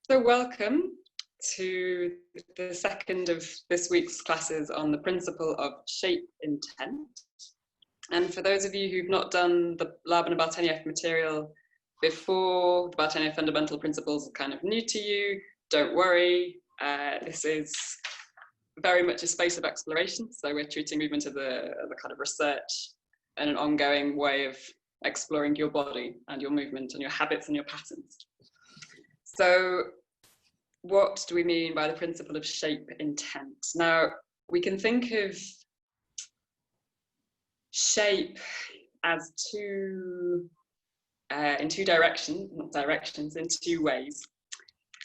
So welcome to the second of this week's classes on the principle of shape intent. And for those of you who've not done the Laban and Bartenieff material before, the Bartenieff Fundamental Principles are kind of new to you, don't worry. This is very much a space of exploration. So we're treating movement as a kind of research and an ongoing way of exploring your body and your movement and your habits and your patterns. So what do we mean by the principle of shape intent? Now, we can think of shape as in two ways.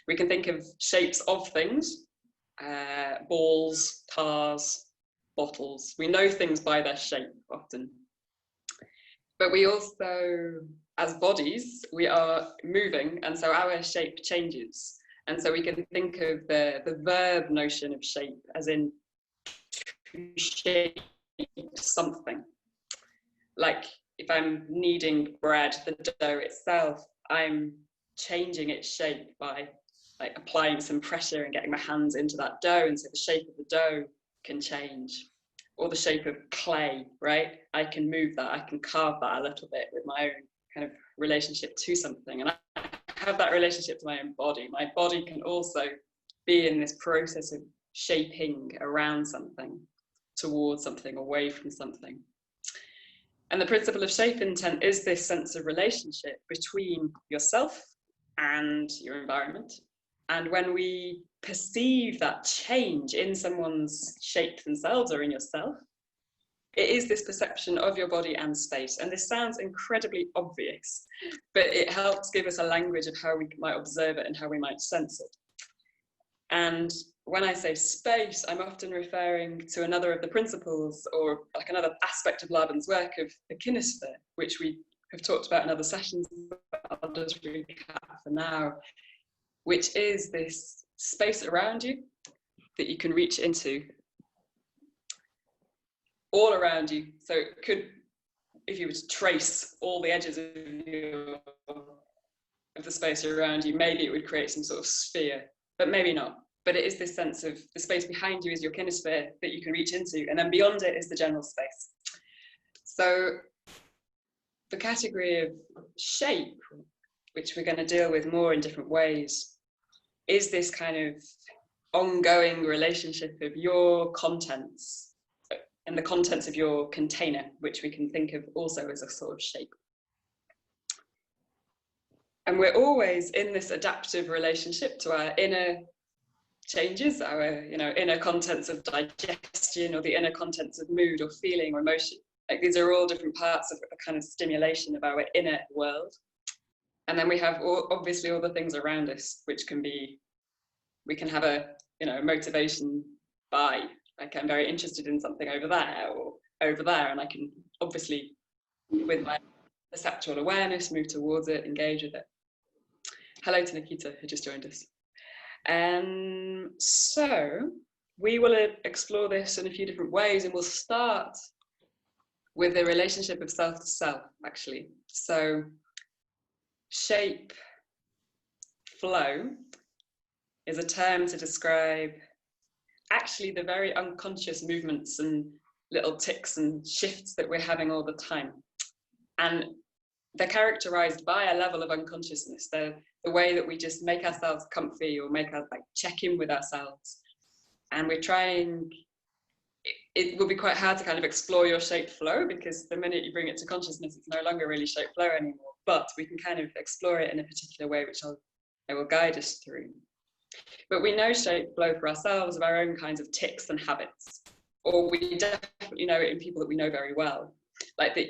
We can think of shapes of things, balls, cars, bottles. We know things by their shape often. But we also, as bodies, we are moving, and so our shape changes. And so we can think of the verb notion of shape as in to shape something. Like if I'm kneading bread, the dough itself, I'm changing its shape by like applying some pressure and getting my hands into that dough, and so the shape of the dough can change. Or the shape of clay, right? I can move that, I can carve that a little bit with my own kind of relationship to something. And I have that relationship to my own body. My body can also be in this process of shaping around something, towards something, away from something. And the principle of shape intent is this sense of relationship between yourself and your environment. And when we perceive that change in someone's shape themselves or in yourself, it is this perception of your body and space. And this sounds incredibly obvious, but it helps give us a language of how we might observe it and how we might sense it. And when I say space, I'm often referring to another of the principles, or like another aspect of Laban's work, of the kinesphere, which we have talked about in other sessions, but I'll just recap for now, which is this space around you that you can reach into, all around you. So it could, if you were to trace all the edges of the space around you, maybe it would create some sort of sphere, but maybe not. But it is this sense of the space behind you is your kinesphere that you can reach into, and then beyond it is the general space. So the category of shape, which we're going to deal with more in different ways, is this kind of ongoing relationship of your contents and the contents of your container, which we can think of also as a sort of shape. And we're always in this adaptive relationship to our inner changes, our inner contents of digestion, or the inner contents of mood or feeling or emotion. Like these are all different parts of a kind of stimulation of our inner world. And then we have obviously all the things around us, which can be, we can have a motivation by, like, I'm very interested in something over there or over there, and I can obviously, with my perceptual awareness, move towards it, engage with it. Hello to Nikita, who just joined us. So we will explore this in a few different ways, and we'll start with the relationship of self to self, actually. So shape flow is a term to describe actually the very unconscious movements and little ticks and shifts that we're having all the time. And they're characterized by a level of unconsciousness. They're the way that we just make ourselves comfy or make us like check in with ourselves. And we're trying, it will be quite hard to kind of explore your shape flow, because the minute you bring it to consciousness, it's no longer really shape flow anymore. But we can kind of explore it in a particular way, which I will guide us through. But we know shape flow for ourselves of our own kinds of tics and habits, or we definitely know it in people that we know very well. Like that,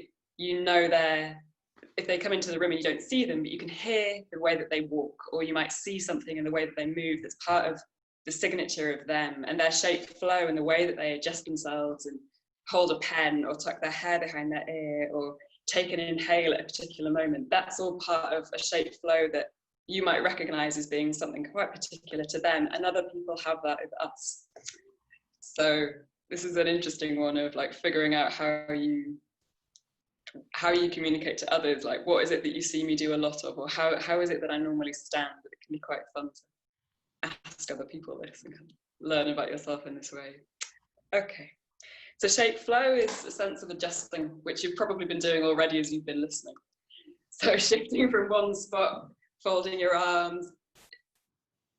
if they come into the room and you don't see them, but you can hear the way that they walk, or you might see something in the way that they move that's part of the signature of them, and their shape flow and the way that they adjust themselves and hold a pen or tuck their hair behind their ear or take an inhale at a particular moment. That's all part of a shape flow that you might recognize as being something quite particular to them, and other people have that with us. So this is an interesting one of like figuring out how you communicate to others, like what is it that you see me do a lot of, or how is it that I normally stand. It can be quite fun ask other people this and learn about yourself in this way. Okay, so shape flow is a sense of adjusting, which you've probably been doing already as you've been listening. So shifting from one spot, folding your arms,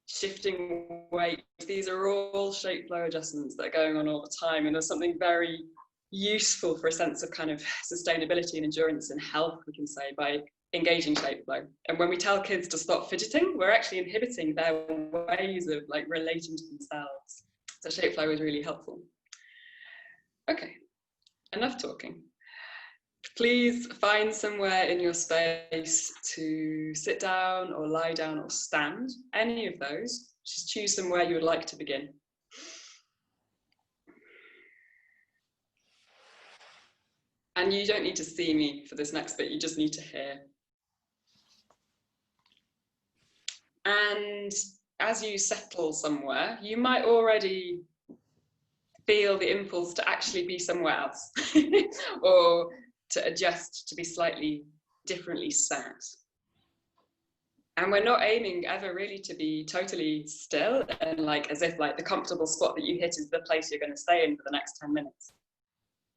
shifting weight, these are all shape flow adjustments that are going on all the time, and there's something very useful for a sense of kind of sustainability and endurance and health, we can say, by engaging shape flow. And when we tell kids to stop fidgeting, we're actually inhibiting their ways of like relating to themselves. So shape flow is really helpful. Okay, enough talking. Please find somewhere in your space to sit down or lie down or stand, any of those. Just choose somewhere you would like to begin. And you don't need to see me for this next bit, you just need to hear. And as you settle somewhere, you might already feel the impulse to actually be somewhere else or to adjust to be slightly differently sat. And we're not aiming ever really to be totally still and like as if like the comfortable spot that you hit is the place you're going to stay in for the next 10 minutes.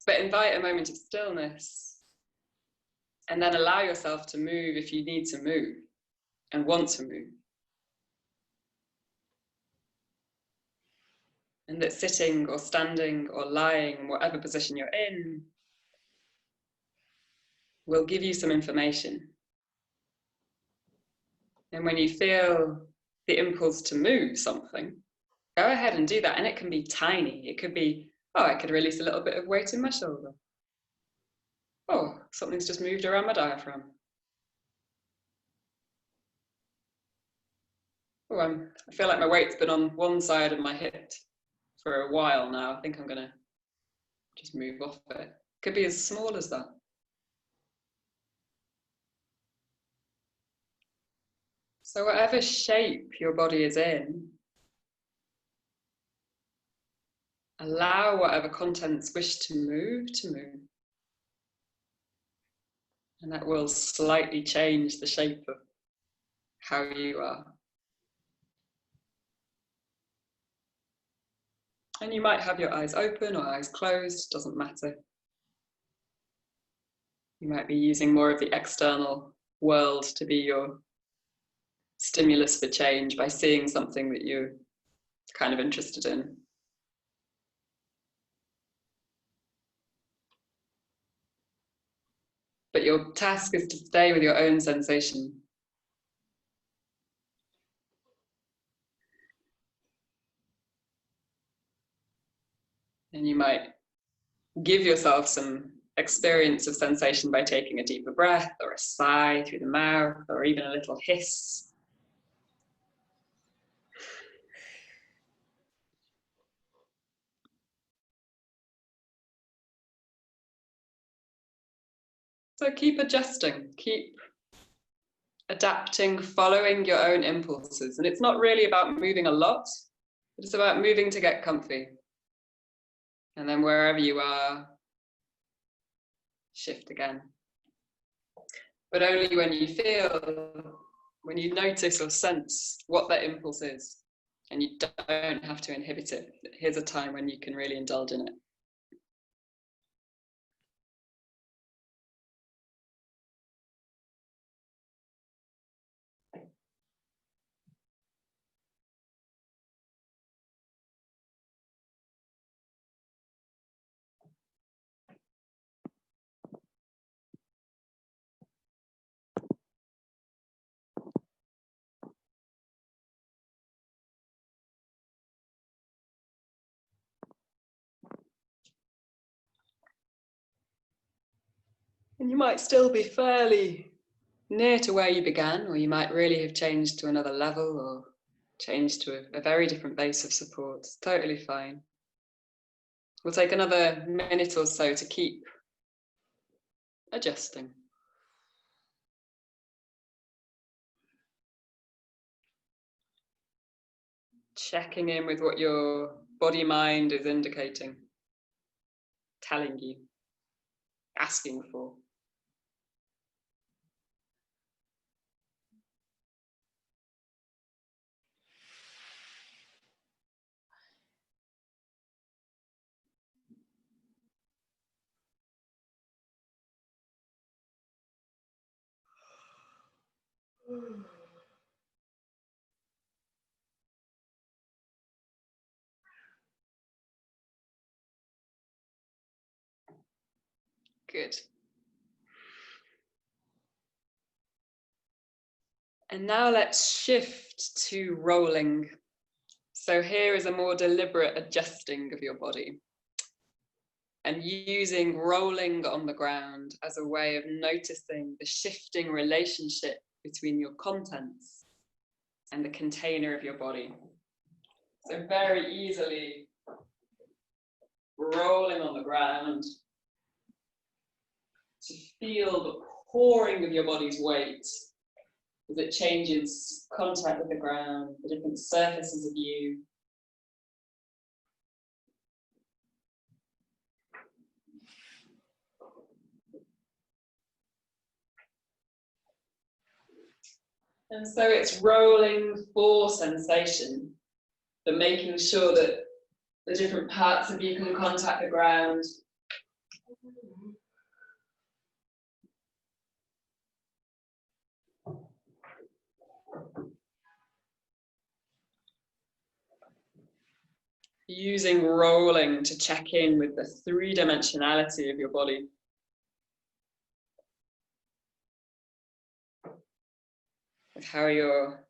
But invite a moment of stillness and then allow yourself to move if you need to move and want to move. And that sitting or standing or lying, whatever position you're in, will give you some information. And when you feel the impulse to move something, go ahead and do that. And it can be tiny. It could be, oh, I could release a little bit of weight in my shoulder. Oh, something's just moved around my diaphragm. Oh, I feel like my weight's been on one side of my hip for a while now. I think I'm gonna just move off it. Could be as small as that. So whatever shape your body is in, allow whatever contents wish to move. And that will slightly change the shape of how you are. And you might have your eyes open or eyes closed, doesn't matter. You might be using more of the external world to be your stimulus for change by seeing something that you're kind of interested in. But your task is to stay with your own sensation. And you might give yourself some experience of sensation by taking a deeper breath or a sigh through the mouth or even a little hiss. So keep adjusting, keep adapting, following your own impulses. And it's not really about moving a lot, it's about moving to get comfy. And then wherever you are, shift again. But only when you feel, when you notice or sense what that impulse is, and you don't have to inhibit it. Here's a time when you can really indulge in it. And you might still be fairly near to where you began, or you might really have changed to another level or changed to a very different base of support. It's totally fine. We'll take another minute or so to keep adjusting. Checking in with what your body-mind is indicating, telling you, asking for. Good. And now let's shift to rolling. So here is a more deliberate adjusting of your body and using rolling on the ground as a way of noticing the shifting relationship between your contents and the container of your body. So very easily rolling on the ground to feel the pouring of your body's weight as it changes contact with the ground, the different surfaces of you. And so it's rolling for sensation, but making sure that the different parts of you can contact the ground. Using rolling to check in with the three-dimensionality of your body. With how your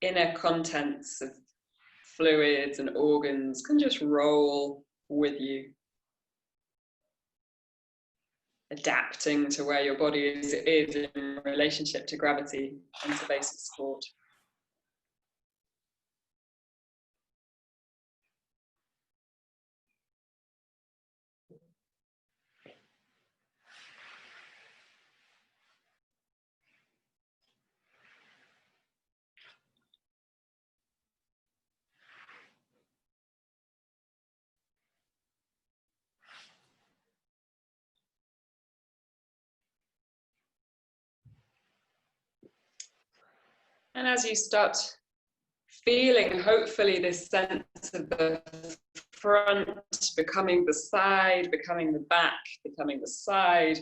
inner contents of fluids and organs can just roll with you, adapting to where your body is in relationship to gravity and to basic support. And as you start feeling, hopefully, this sense of the front becoming the side, becoming the back, becoming the side,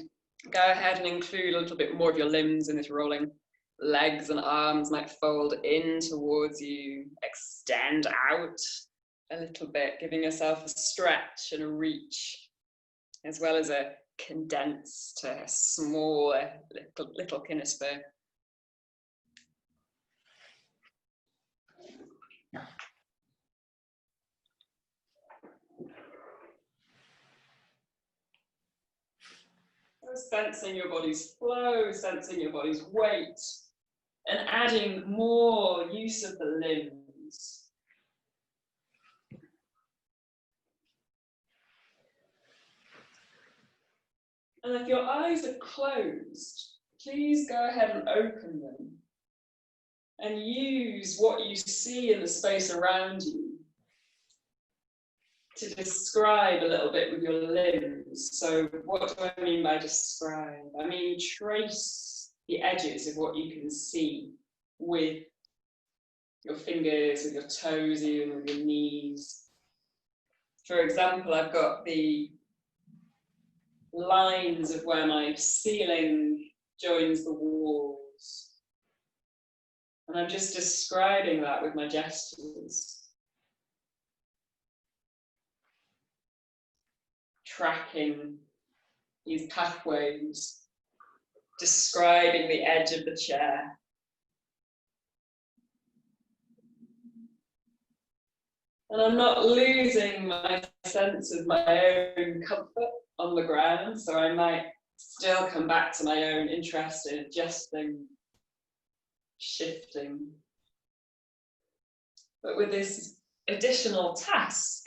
go ahead and include a little bit more of your limbs in this rolling. Legs and arms might fold in towards you, extend out a little bit, giving yourself a stretch and a reach, as well as a condensed, small little kinesphere. Sensing your body's flow, sensing your body's weight, and adding more use of the limbs. And if your eyes are closed, please go ahead and open them and use what you see in the space around you to describe a little bit with your limbs. So what do I mean by describe? I mean trace the edges of what you can see with your fingers, with your toes, even with your knees. For example, I've got the lines of where my ceiling joins the walls. And I'm just describing that with my gestures. Tracking these pathways, describing the edge of the chair. And I'm not losing my sense of my own comfort on the ground, so I might still come back to my own interest in adjusting, shifting. But with this additional task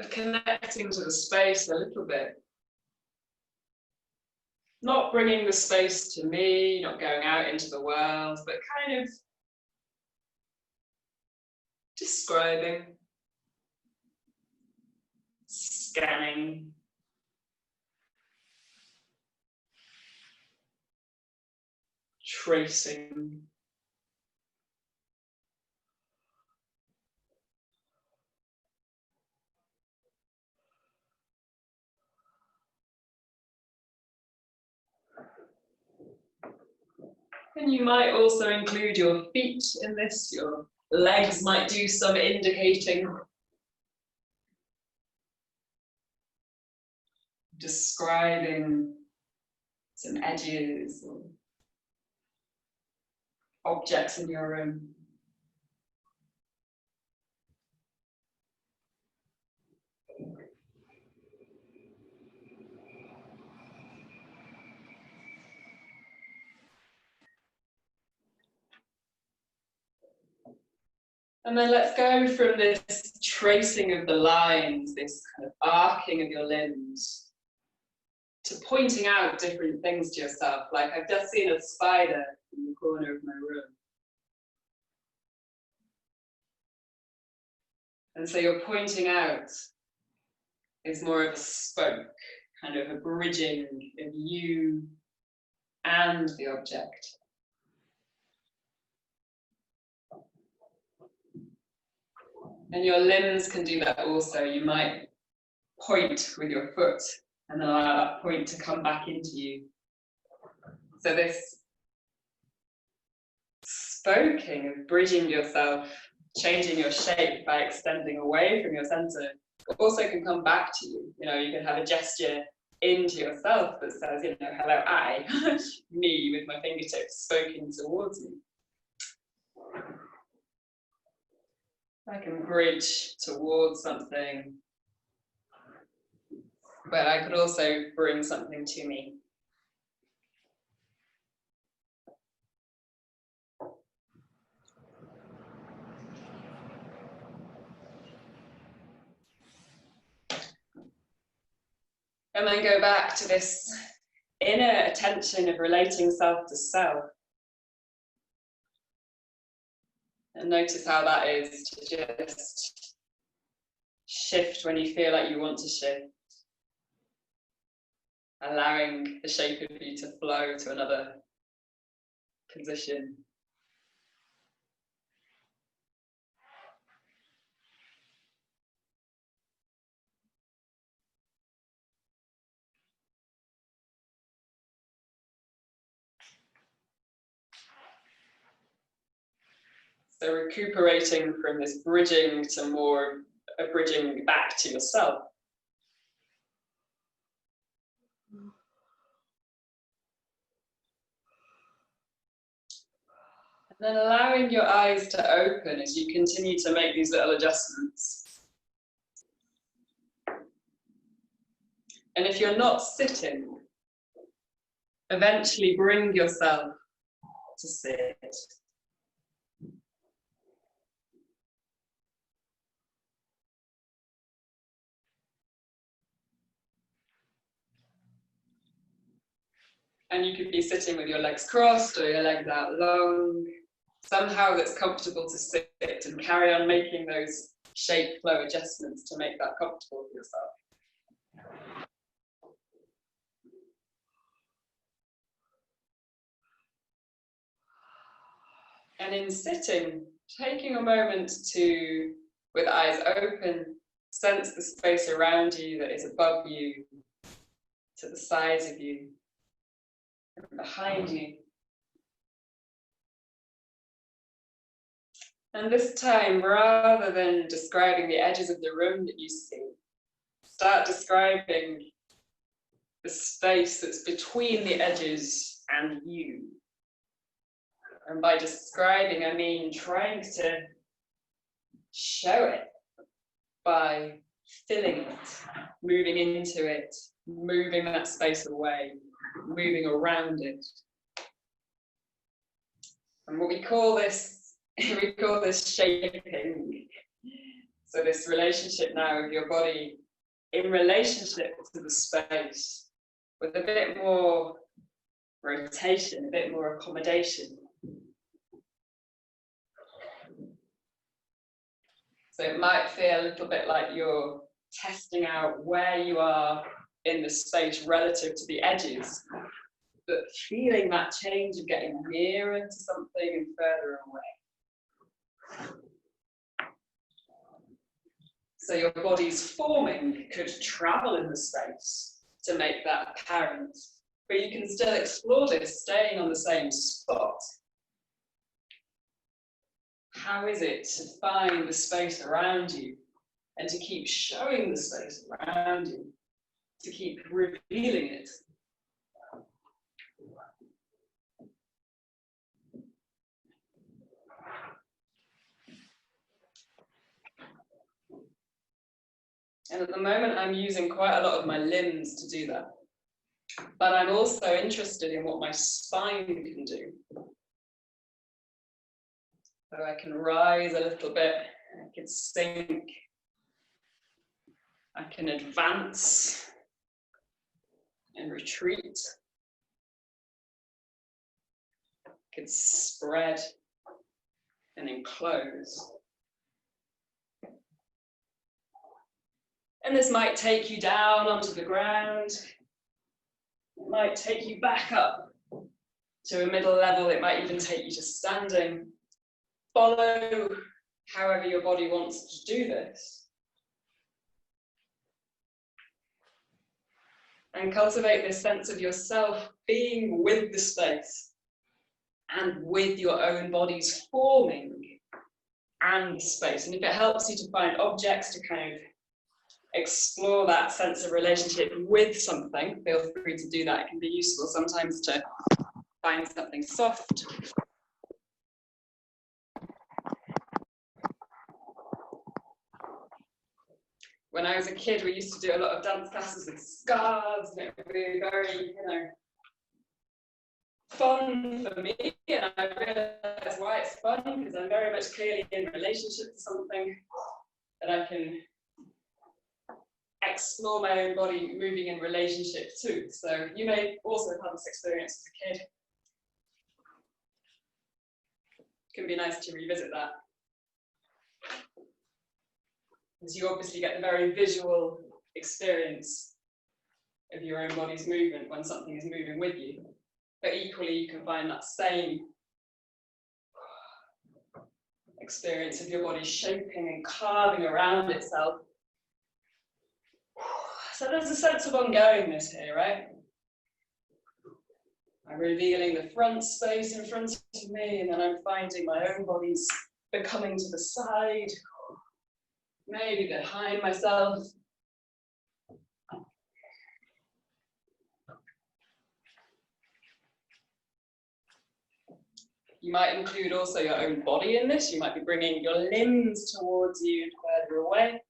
of connecting to the space a little bit, not bringing the space to me, not going out into the world, but kind of describing, scanning, tracing. And you might also include your feet in this. Your legs might do some indicating, describing some edges or objects in your room. And then let's go from this tracing of the lines, this kind of arcing of your limbs, to pointing out different things to yourself. Like I've just seen a spider in the corner of my room. And so you're pointing out is more of a spoke, kind of a bridging of you and the object. And your limbs can do that also. You might point with your foot and allow that point to come back into you. So this spoking of bridging yourself, changing your shape by extending away from your center, also can come back to you. You know, you can have a gesture into yourself that says, you know, hello, I, me with my fingertips spoking towards me. I can bridge towards something, but I could also bring something to me. And then go back to this inner attention of relating self to self. And notice how that is to just shift when you feel like you want to shift. Allowing the shape of you to flow to another position. So recuperating from this bridging to more a bridging back to yourself. And then allowing your eyes to open as you continue to make these little adjustments. And if you're not sitting, eventually bring yourself to sit. And you could be sitting with your legs crossed or your legs out long, somehow that's comfortable to sit and carry on making those shape flow adjustments to make that comfortable for yourself. And in sitting, taking a moment to, with eyes open, sense the space around you that is above you, to the sides of you, and behind you. And this time, rather than describing the edges of the room that you see, start describing the space that's between the edges and you. And by describing, I mean trying to show it by filling it, moving into it, moving that space away, moving around it. And what we call this shaping. So this relationship now of your body in relationship to the space with a bit more rotation, a bit more accommodation. So it might feel a little bit like you're testing out where you are in the space relative to the edges, but feeling that change of getting nearer to something and further away. So your body's forming could travel in the space to make that apparent, but you can still explore this, staying on the same spot. How is it to find the space around you and to keep showing the space around you, to keep revealing it? And at the moment, I'm using quite a lot of my limbs to do that. But I'm also interested in what my spine can do. So I can rise a little bit, I can sink, I can advance and retreat. I can spread and enclose. And this might take you down onto the ground. It might take you back up to a middle level. It might even take you to standing. Follow however your body wants to do this. And cultivate this sense of yourself being with the space and with your own body's forming and space. And if it helps you to find objects to kind of explore that sense of relationship with something, feel free to do that. It can be useful sometimes to find something soft. When I was a kid, we used to do a lot of dance classes with scarves, and it would be very, fun for me. And I realised why it's fun, because I'm very much clearly in relationship to something that I can explore my own body moving in relationship to. So you may also have had this experience as a kid. It can be nice to revisit that, because you obviously get the very visual experience of your own body's movement when something is moving with you. But equally, you can find that same experience of your body shaping and carving around itself. So there's a sense of ongoingness here, right? I'm revealing the front space in front of me, and then I'm finding my own body's becoming to the side, maybe behind myself. You might include also your own body in this. You might be bringing your limbs towards you and further away.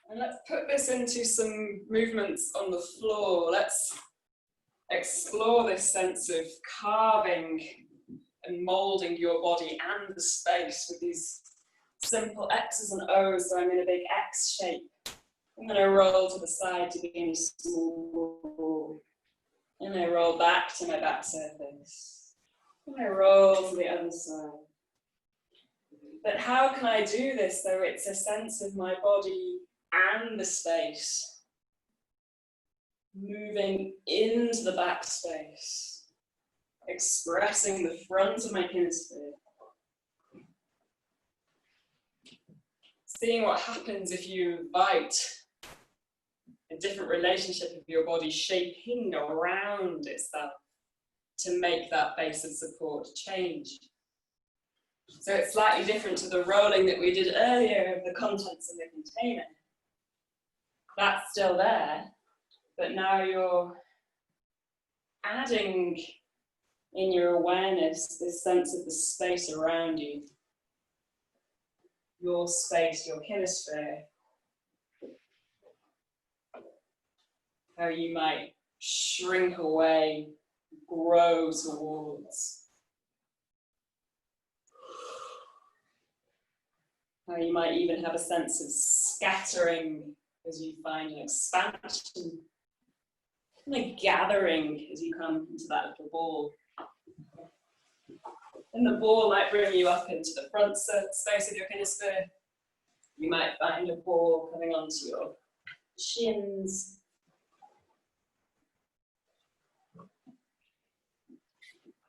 And let's put this into some movements on the floor. Let's explore this sense of carving and moulding your body and the space with these simple X's and O's. So I'm in a big X shape. I'm going to roll to the side to begin a small ball. And I roll back to my back surface. And I roll to the other side. But how can I do this so it's a sense of my body and the space moving into the back space, expressing the front of my kinesphere? Seeing what happens if you invite a different relationship of your body shaping around itself to make that base of support change. So it's slightly different to the rolling that we did earlier of the contents in the container. That's still there, but now you're adding in your awareness this sense of the space around you. Your space, your kinesphere. How you might shrink away, grow towards. How you might even have a sense of scattering as you find an expansion, and a gathering as you come into that little ball. And the ball might bring you up into the front space of your kinesphere. You might find a ball coming onto your shins.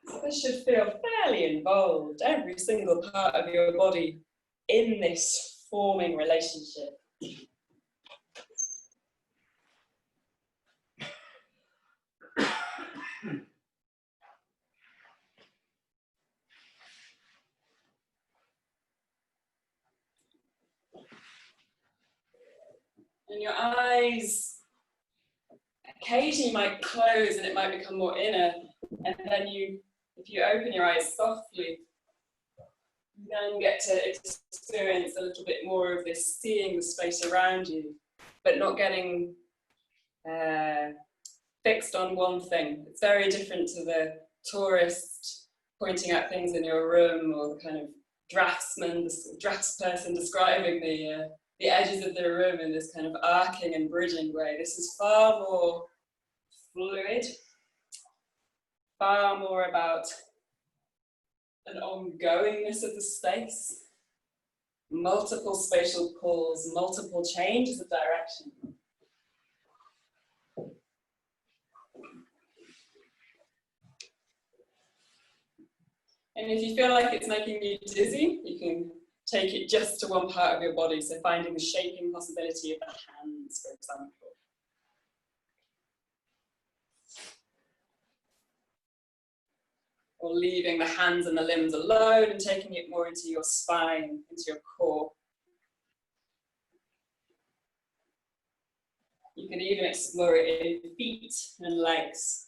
So this should feel fairly involved, every single part of your body in this forming relationship. And your eyes occasionally might close and it might become more inner. And then if you open your eyes softly, you then get to experience a little bit more of this seeing the space around you, but not getting fixed on one thing. It's very different to the tourist pointing out things in your room, or the kind of draftsperson describing the edges of the room in this kind of arcing and bridging way. This is far more fluid, far more about an ongoingness of the space, multiple spatial pulls, multiple changes of direction. And if you feel like it's making you dizzy, you can take it just to one part of your body, so finding the shaping possibility of the hands, for example. Or leaving the hands and the limbs alone and taking it more into your spine, into your core. You can even explore it in feet and legs.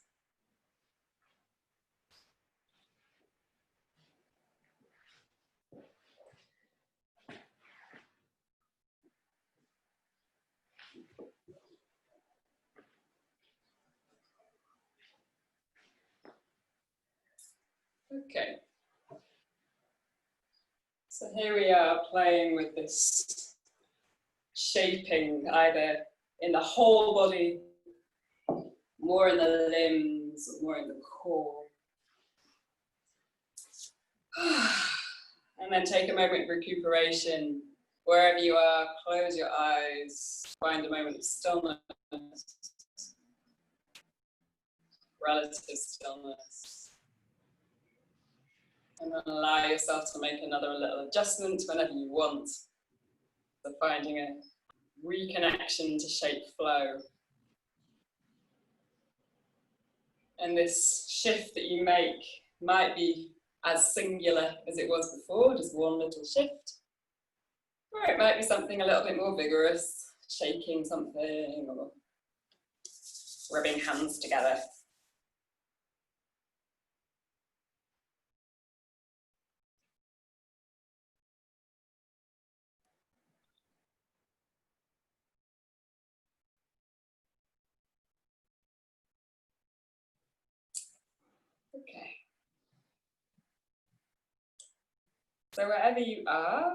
Okay. So here we are playing with this shaping, either in the whole body, more in the limbs, or more in the core. And then take a moment of recuperation. Wherever you are, close your eyes, find a moment of stillness, relative stillness. And then allow yourself to make another little adjustment whenever you want. So finding a reconnection to shape flow. And this shift that you make might be as singular as it was before, just one little shift. Or it might be something a little bit more vigorous, shaking something or rubbing hands together. Okay. So wherever you are,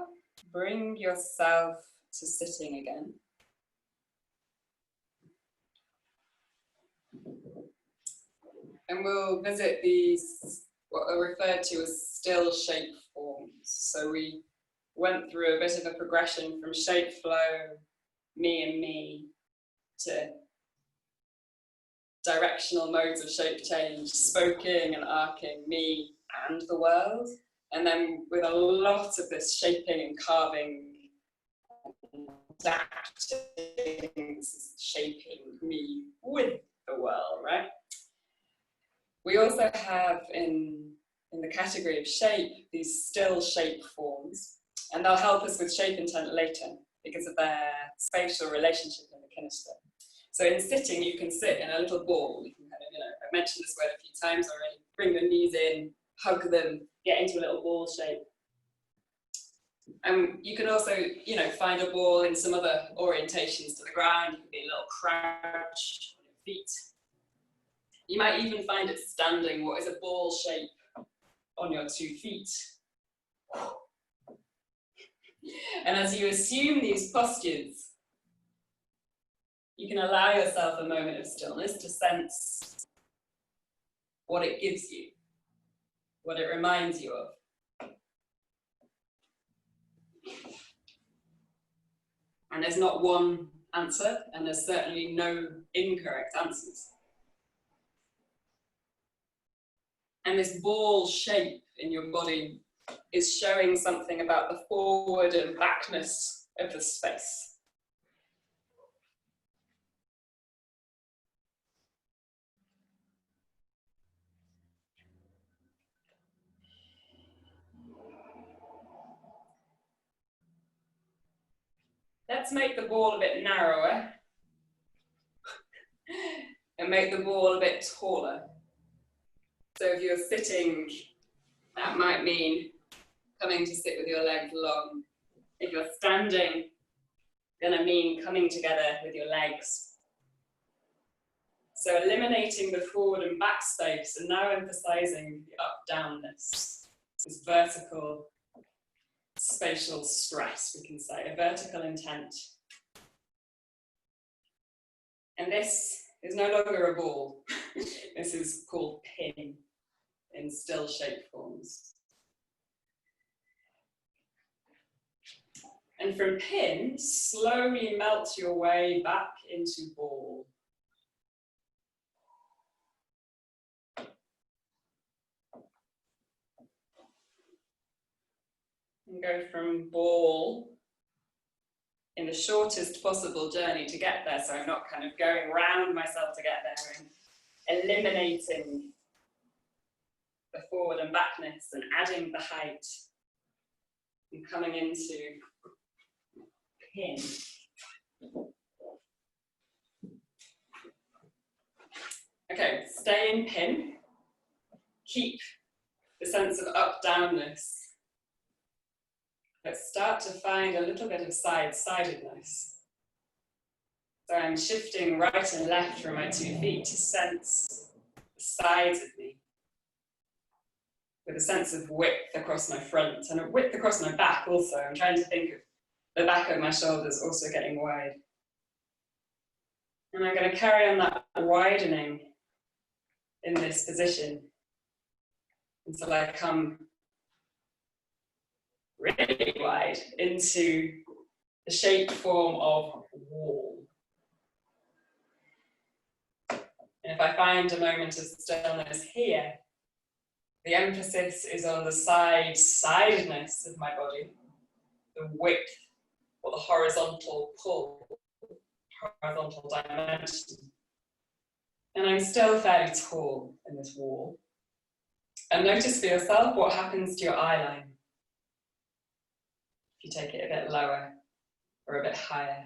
bring yourself to sitting again. And we'll visit these, what are referred to as still shape forms. So we went through a bit of a progression from shape flow, me and me, to directional modes of shape change, spoking and arcing, me and the world. And then with a lot of this shaping and carving, adapting, shaping me with the world, right? We also have in the category of shape, these still shape forms, and they'll help us with shape intent later because of their spatial relationship in the kinester. So in sitting, you can sit in a little ball. You can kind of, I've mentioned this word a few times already. Bring the knees in, hug them, get into a little ball shape. And you can also, find a ball in some other orientations to the ground. You can be a little crouch on your feet. You might even find it standing, what is a ball shape on your 2 feet. And as you assume these postures, you can allow yourself a moment of stillness to sense what it gives you, what it reminds you of. And there's not one answer, and there's certainly no incorrect answers. And this ball shape in your body is showing something about the forward and backness of the space. Let's make the ball a bit narrower and make the ball a bit taller. So if you're sitting, that might mean coming to sit with your legs long. If you're standing, gonna mean coming together with your legs. So eliminating the forward and back space and now emphasizing the up-downness, this vertical spatial stress, we can say, a vertical intent. And this is no longer a ball. This is called pin in still shape forms. And from pin, slowly melt your way back into ball. And go from ball in the shortest possible journey to get there, so I'm not kind of going round myself to get there, and eliminating the forward and backness and adding the height and coming into pin. Okay, stay in pin, keep the sense of up-downness, but start to find a little bit of side-sidedness. So I'm shifting right and left from my 2 feet to sense the sides of me, with a sense of width across my front and a width across my back also. I'm trying to think of the back of my shoulders also getting wide. And I'm going to carry on that widening in this position until I come really wide into the shape form of wall. And if I find a moment of stillness here, the emphasis is on the side-sidedness of my body, the width or the horizontal pull, horizontal dimension. And I'm still fairly tall in this wall. And notice for yourself what happens to your eye line. If you take it a bit lower or a bit higher.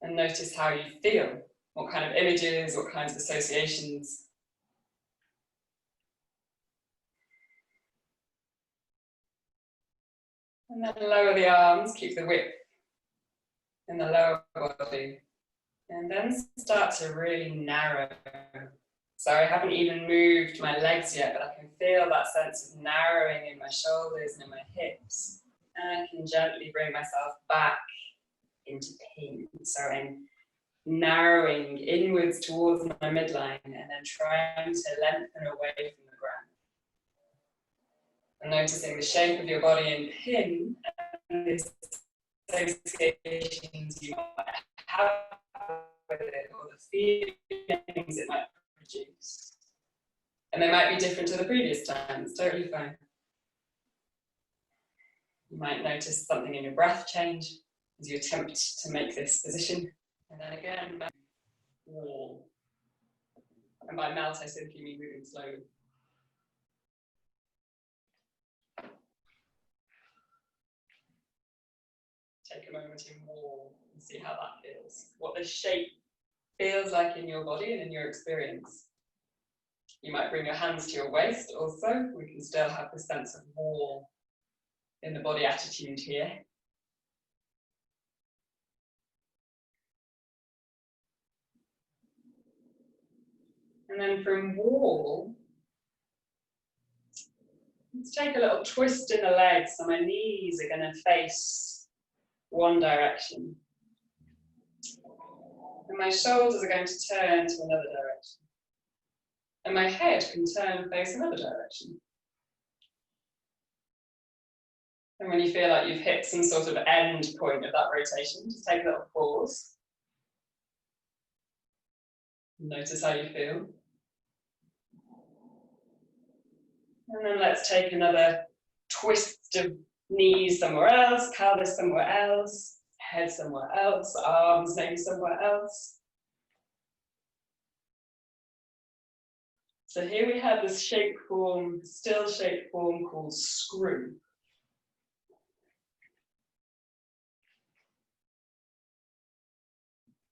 And notice how you feel, what kind of images, what kinds of associations. And then lower the arms, keep the width in the lower body. And then start to really narrow. So I haven't even moved my legs yet, but I can feel that sense of narrowing in my shoulders and in my hips. And I can gently bring myself back into pin. So I'm narrowing inwards towards my midline and then trying to lengthen away from the ground. And noticing the shape of your body in pin and the associations you might have with it or the feelings it might produce. And they might be different to the previous times, totally fine. You might notice something in your breath change as you attempt to make this position. And then again, back wall. And by melt, I simply mean moving slowly. Take a moment in wall and see how that feels. What the shape feels like in your body and in your experience. You might bring your hands to your waist also. We can still have the sense of wall in the body attitude here. And then from wall, let's take a little twist in the legs so my knees are going to face one direction. And my shoulders are going to turn to another direction. And my head can turn and face another direction. And when you feel like you've hit some sort of end point of that rotation, just take a little pause. Notice how you feel. And then let's take another twist of knees somewhere else, pelvis somewhere else, head somewhere else, arms maybe somewhere else. So here we have this shape form, still shape form called screw.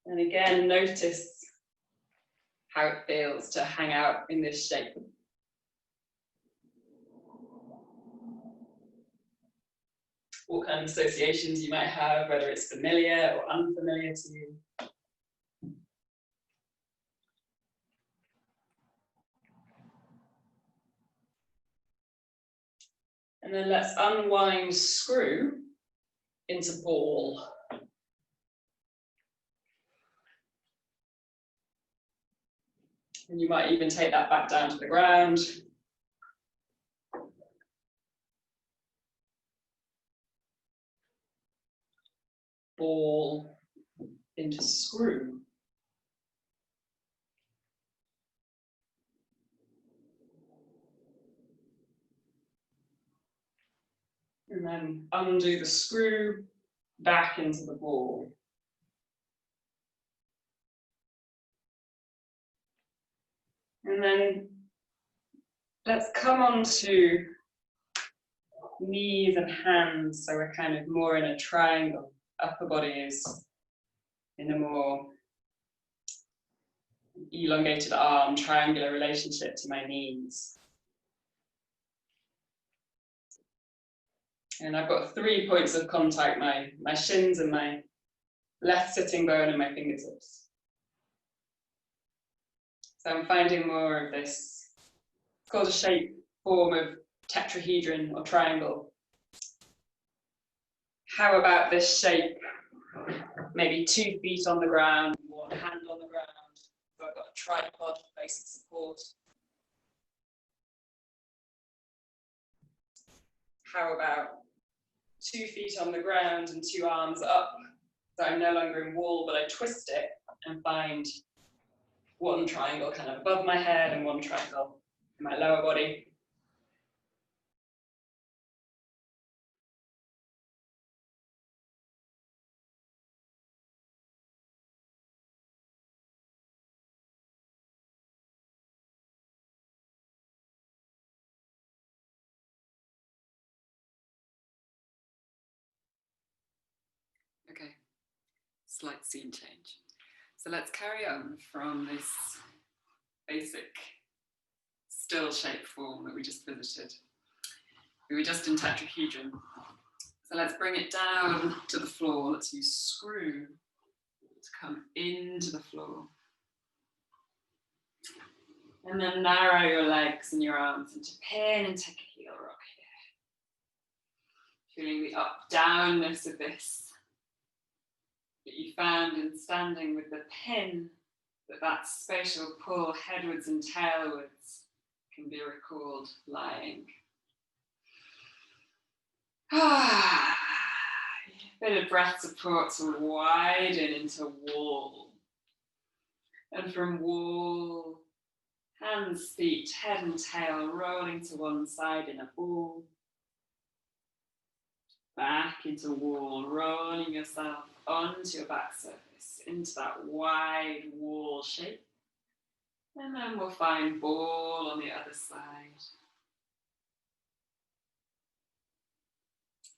And again, notice how it feels to hang out in this shape. What kind of associations you might have, whether it's familiar or unfamiliar to you. And then let's unwind screw into ball. And you might even take that back down to the ground. Ball into screw. And then undo the screw back into the ball. And then let's come on to knees and hands, so we're kind of more in a triangle. Upper body is in a more elongated arm, triangular relationship to my knees. And I've got 3 points of contact, my shins and my left sitting bone and my fingertips. So I'm finding more of this, it's called a shape form of tetrahedron or triangle. How about this shape? Maybe 2 feet on the ground, 1 hand on the ground. So I've got a tripod for basic support. How about 2 feet on the ground and 2 arms up? So I'm no longer in wall, but I twist it and find 1 triangle kind of above my head and 1 triangle in my lower body. Okay, slight scene change. So let's carry on from this basic still shape form that we just visited. We were just in tetrahedron. So let's bring it down to the floor. Let's use screw to come into the floor. And then narrow your legs and your arms into pin and take a heel rock here. Feeling the up-downness of this that you found in standing with the pin, that spatial pull headwards and tailwards can be recalled lying. Bit of breath support to widen into wall. And from wall, hands, feet, head and tail rolling to one side in a ball. Back into wall, rolling yourself onto your back surface, into that wide wall shape. And then we'll find ball on the other side.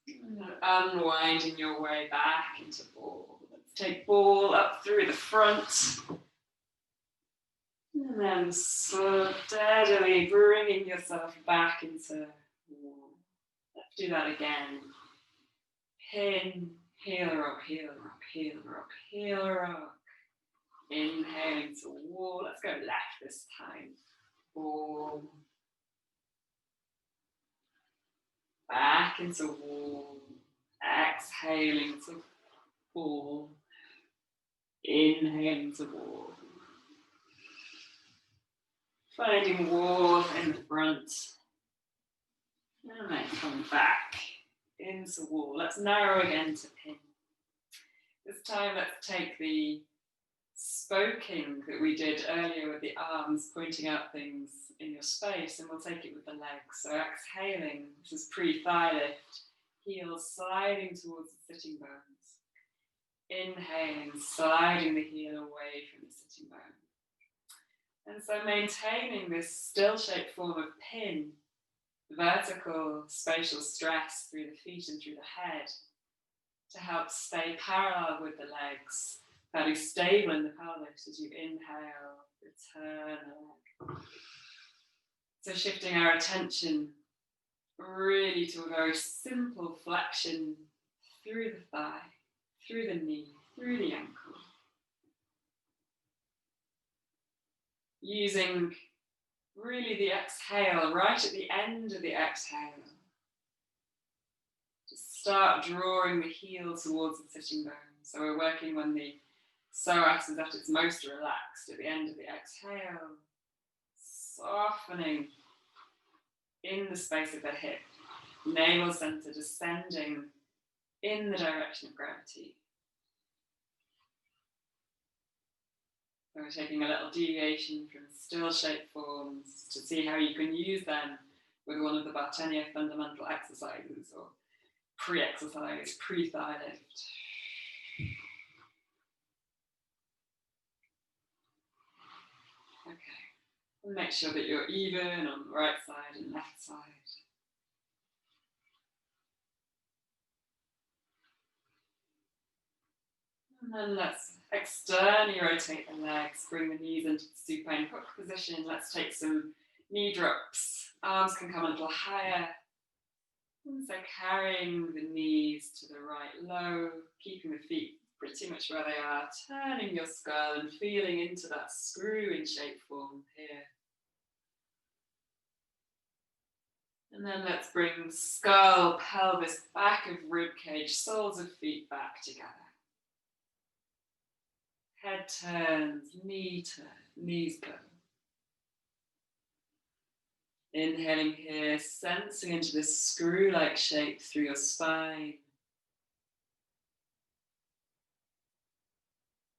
And then unwinding your way back into ball. Let's take ball up through the front. And then steadily bringing yourself back into wall. Let's do that again. Pin, heel rock, heel rock, heel rock, heel rock. Inhaling to wall. Let's go left this time. Ball. Back into wall. Exhaling to ball. Inhaling to wall. Finding wall in the front. And then come back into wall. Let's narrow again to pin. This time let's take the spoking that we did earlier with the arms pointing out things in your space, and we'll take it with the legs. So exhaling, this is pre-thigh lift, heels sliding towards the sitting bones. Inhaling, sliding the heel away from the sitting bone. And so maintaining this still shape form of pin, vertical spatial stress through the feet and through the head to help stay parallel with the legs, fairly stable in the pelvis as you inhale, return the leg. So shifting our attention really to a very simple flexion through the thigh, through the knee, through the ankle. Using really the exhale right at the end of the exhale. Just start drawing the heel towards the sitting bone. So we're working when the psoas is at its most relaxed at the end of the exhale. Softening in the space of the hip. Navel center descending in the direction of gravity. So we're taking a little deviation from still shape forms to see how you can use them with one of the Bartenieff Fundamental exercises or pre-exercise, pre-thigh lift. Okay, and make sure that you're even on the right side and left side. And then let's externally rotate the legs, bring the knees into the supine hook position. Let's take some knee drops. Arms can come a little higher. And so carrying the knees to the right low, keeping the feet pretty much where they are, turning your skull and feeling into that screw in shape form here. And then let's bring skull, pelvis, back of rib cage, soles of feet back together. Head turns, knees go. Inhaling here, sensing into this screw-like shape through your spine.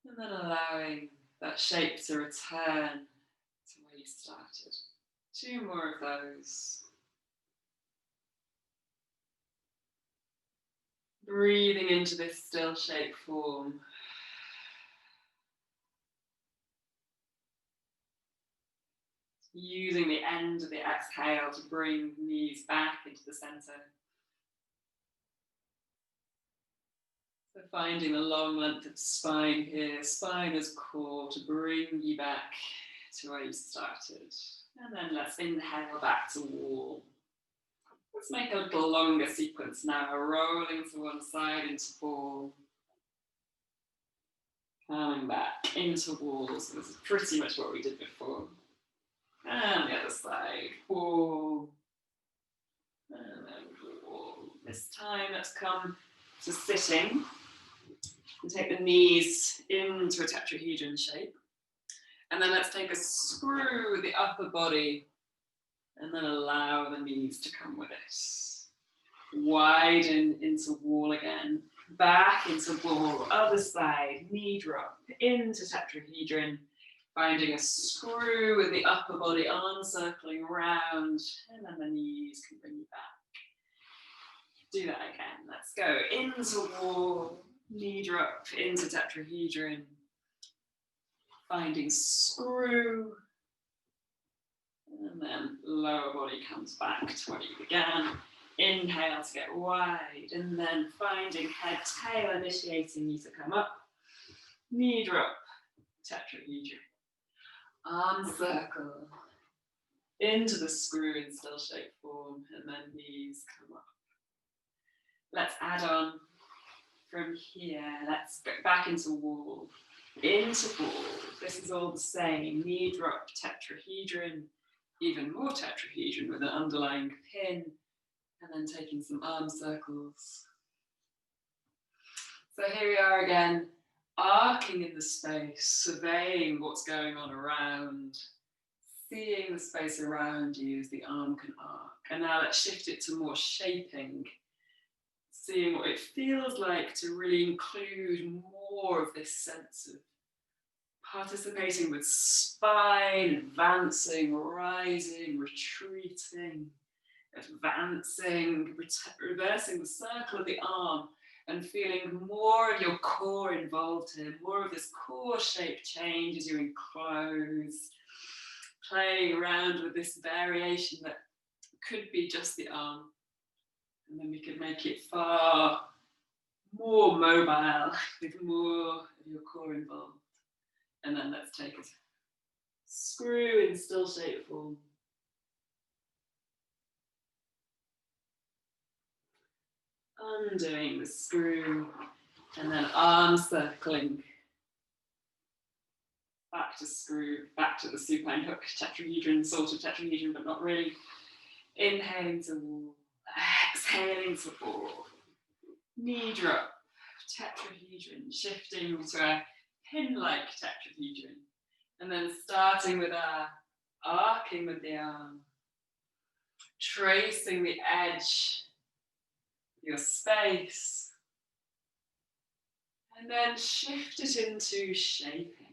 And then allowing that shape to return to where you started. 2 more of those. Breathing into this still shape form. Using the end of the exhale to bring knees back into the center. So finding the long length of spine here, spine as core to bring you back to where you started. And then let's inhale back to wall. Let's make a little longer sequence now, rolling to one side into ball. Coming back into wall, so this is pretty much what we did before. And the other side, wall, and then wall. This time, let's come to sitting and take the knees into a tetrahedron shape. And then let's take a screw with the upper body and then allow the knees to come with it. Widen into wall again, back into wall, other side, knee drop, into tetrahedron. Finding a screw with the upper body, arm circling around, and then the knees can bring you back. Do that again. Let's go into wall, knee drop, into tetrahedron. Finding screw, and then lower body comes back to where you began. Inhale to get wide, and then finding head, tail, initiating you to come up. Knee drop, tetrahedron. Arm circle into the screw in still shape form, and then knees come up. Let's add on from here. Let's go back into wall, into ball. This is all the same. Knee drop, tetrahedron, even more tetrahedron with an underlying pin, and then taking some arm circles. So here we are again. Arcing in the space, surveying what's going on around, seeing the space around you as the arm can arc. And now let's shift it to more shaping, seeing what it feels like to really include more of this sense of Participating with spine, advancing, rising, retreating, advancing, reversing the circle of the arm, and feeling more of your core involved here, more of this core shape change as you enclose, playing around with this variation that could be just the arm. And then we could make it far more mobile with more of your core involved. And then let's take a screw in still shape form. Undoing the screw, and then arm circling. Back to screw, back to the supine hook, tetrahedron, sort of tetrahedron, but not really. Inhaling to wall, exhaling to wall. Knee drop, tetrahedron, shifting to a pin-like tetrahedron. And then starting with our arcing with the arm, tracing the edge, your space, and then shift it into shaping,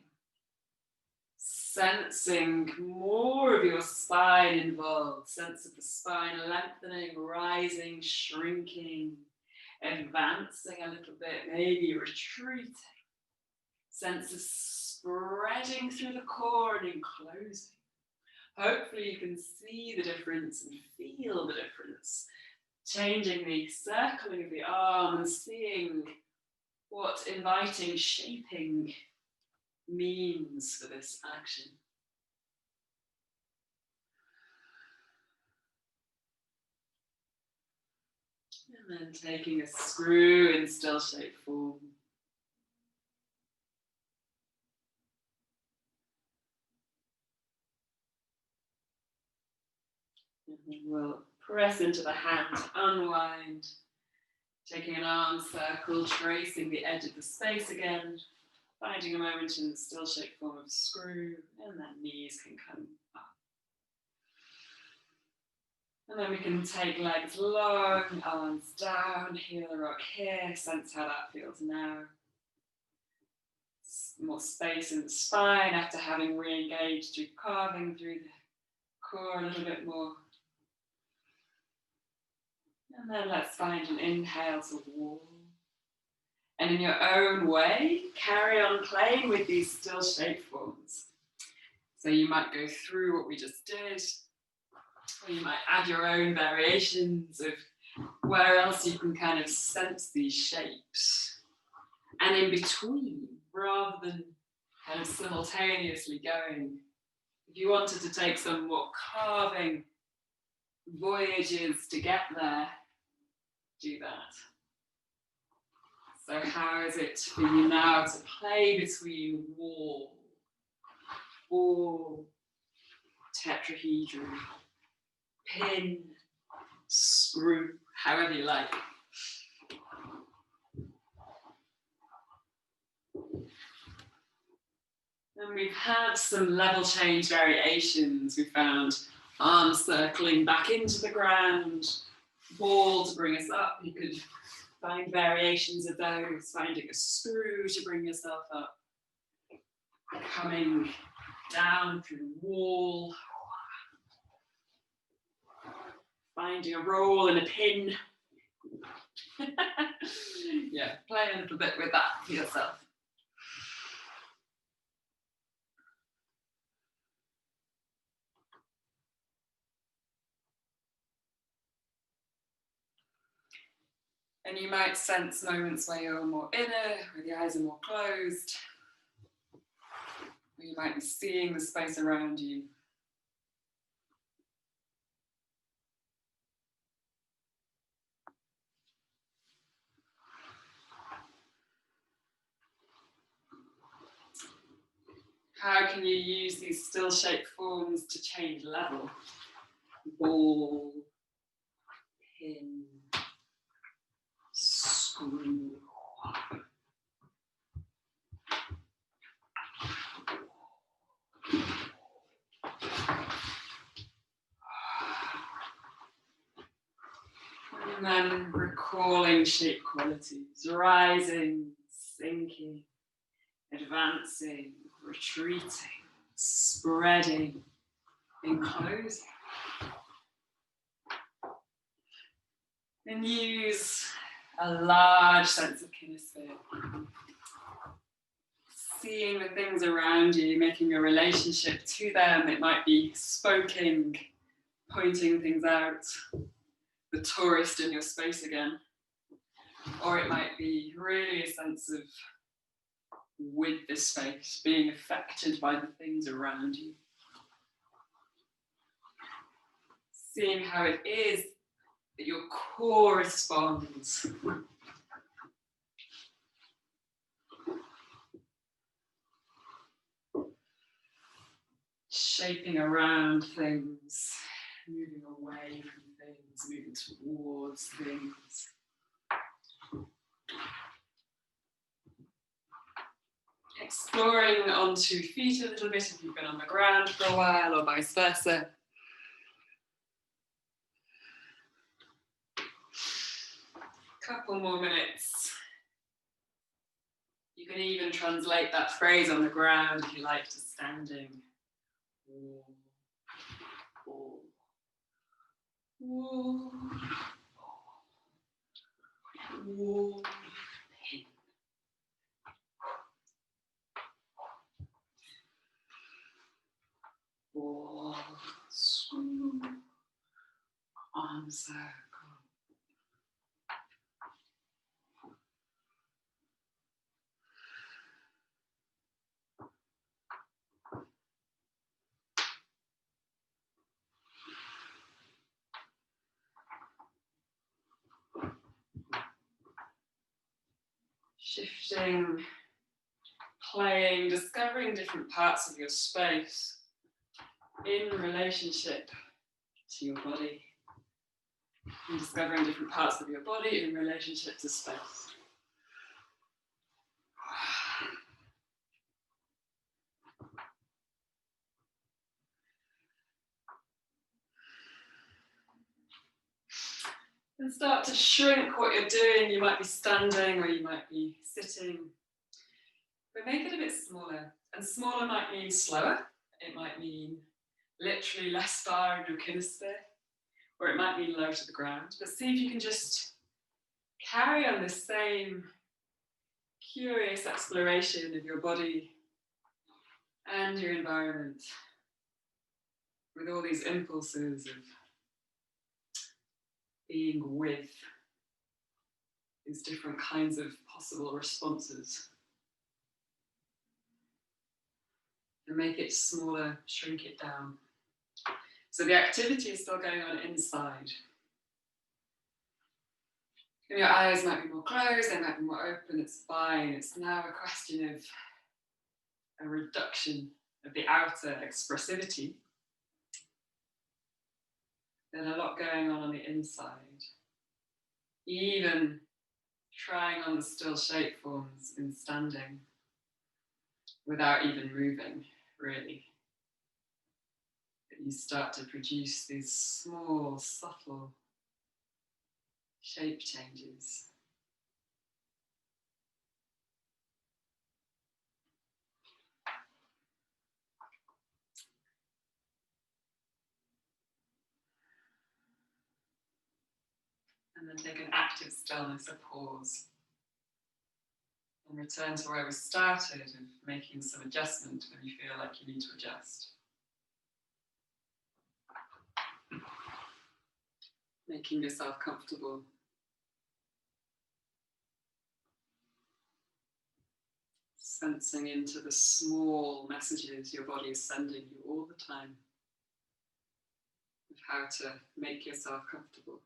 sensing more of your spine involved, sense of the spine lengthening, rising, shrinking, advancing a little bit, maybe retreating, sense of spreading through the core and enclosing. Hopefully you can see the difference and feel the difference. Changing the circling of the arm and seeing what inviting shaping means for this action. And then taking a screw in still shape form. And then we'll press into the hand, unwind, taking an arm circle, tracing the edge of the space again, finding a moment in the still shape form of screw, and then knees can come up. And then we can take legs long, arms down, heel the rock here, sense how that feels now. More space in the spine after having re-engaged through carving through the core a little bit more. And then let's find an inhale to wall. And in your own way, carry on playing with these still shape forms. So you might go through what we just did, or you might add your own variations of where else you can kind of sense these shapes. And in between, rather than kind of simultaneously going, if you wanted to take some more carving voyages to get there, do that. So how is it for you now to play between wall, tetrahedron, pin, screw, however you like. And we've had some level change variations. We found arms circling back into the ground, ball to bring us up. You could find variations of those, finding a screw to bring yourself up, coming down through the wall, finding a roll and a pin. Yeah, play a little bit with that for yourself. And you might sense moments where you're more inner, where the eyes are more closed, where you might be seeing the space around you. How can you use these still shape forms to change level? Ball, pin, screw. And then recalling shape qualities, rising, sinking, advancing, retreating, spreading, enclosing. And use a large sense of kinesthesia. Seeing the things around you, making a relationship to them. It might be spoken, pointing things out, the tourist in your space again. Or it might be really a sense of with this space, being affected by the things around you. Seeing how it is that your core responds. Shaping around things, moving away from things, moving towards things. Exploring onto feet a little bit if you've been on the ground for a while, or vice versa. Couple more minutes. You can even translate that phrase on the ground if you like to standing. On circle. Shifting, playing, discovering different parts of your space in relationship to your body, and discovering different parts of your body in relationship to space. And start to shrink what you're doing. You might be standing or you might be sitting, but make it a bit smaller. And smaller might mean slower. It might mean literally less far in your kinesthesia, or it might mean low to the ground. But see if you can just carry on this same curious exploration of your body and your environment with all these impulses of being with these different kinds of possible responses. And make it smaller, shrink it down. So the activity is still going on inside. And your eyes might be more closed, they might be more open, it's fine. It's now a question of a reduction of the outer expressivity. There's a lot going on the inside. Even trying on the still shape forms in standing without even moving, really. But you start to produce these small, subtle shape changes. And then take an active stillness, a pause. And return to where we started of making some adjustment when you feel like you need to adjust. Making yourself comfortable. Sensing into the small messages your body is sending you all the time of how to make yourself comfortable.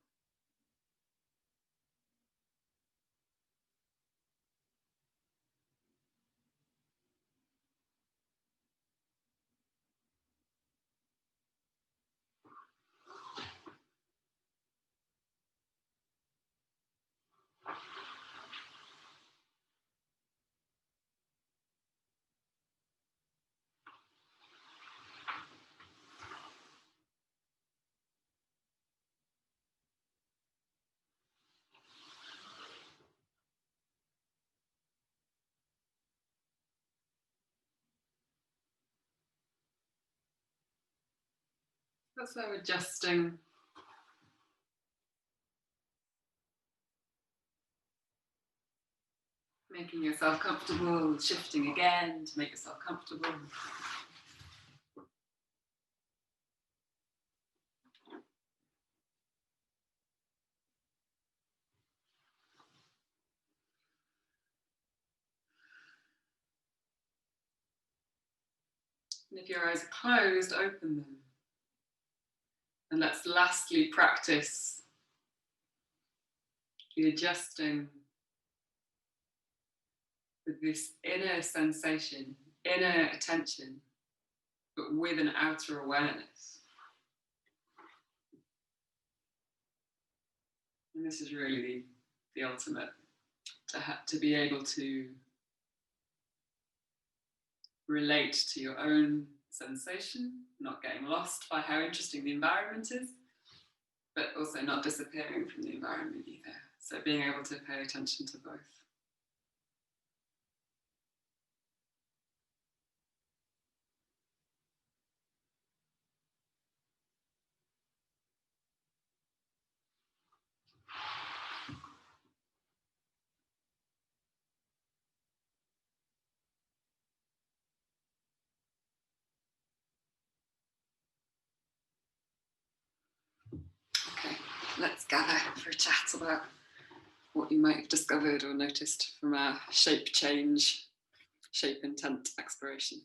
Also adjusting. Making yourself comfortable, shifting again to make yourself comfortable. And if your eyes are closed, open them. And let's lastly practice the adjusting with this inner sensation, inner attention, but with an outer awareness. And this is really the ultimate, to be able to relate to your own sensation, not getting lost by how interesting the environment is, but also not disappearing from the environment either. So being able to pay attention to both. Okay, let's gather for a chat about what you might have discovered or noticed from our shape change, shape intent exploration.